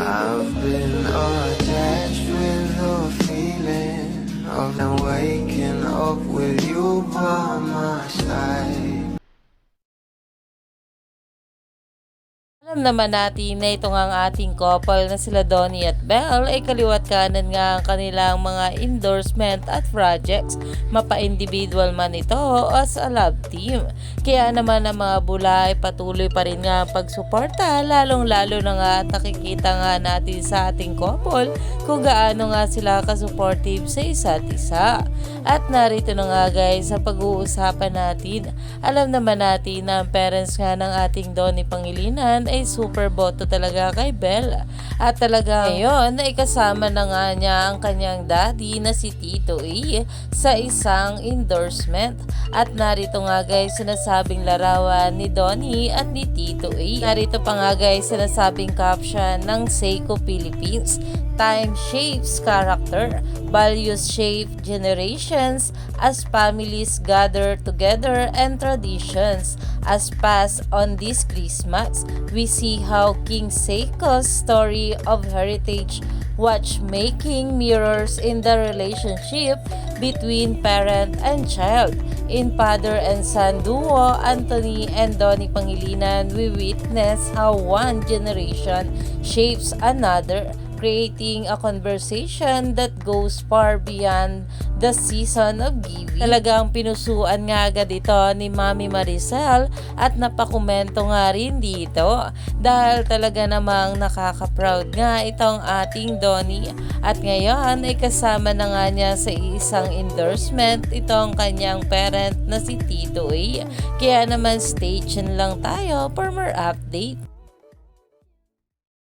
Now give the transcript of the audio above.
I've been attached with the feeling of now waking up with you by my side. Alam naman natin na ito nga ang ating couple na sila Donnie at Belle ay kaliwat kanan nga ang kanilang mga endorsement at projects, mapa-individual man ito o as a love team. Kaya naman ang mga bula ay patuloy pa rin nga ang pagsuporta, lalong lalo na nga at nakikita nga natin sa ating couple kung gaano nga sila kasupportive sa isa't isa. At narito na nga guys sa pag-uusapan natin. Alam naman natin na ang parents nga ng ating Donnie Pangilinan ay super boto talaga kay Belle. At talaga ngayon ay kasama na nga niya ang kanyang daddy na si Tito E sa isang endorsement. At narito nga guys sinasabing larawan ni Donnie at ni Tito E. Narito pa nga guys sinasabing caption ng Seiko Philippines. Time shapes character, values shape generations, as families gather together and traditions as passed on this Christmas. We see how King Seiko's story of heritage watchmaking mirrors in the relationship between parent and child. In father and son duo, Anthony and Donnie Pangilinan, we witness how one generation shapes another, creating a conversation that goes far beyond the season of giving. Talagang pinusuan nga agad ito ni Mami Maricel at napakomento nga rin dito dahil talaga namang nakaka-proud nga itong ating Donnie at ngayon ay kasama na nga niya sa isang endorsement itong kanyang parent na si Tito A. Kaya naman stay tuned lang tayo for more update.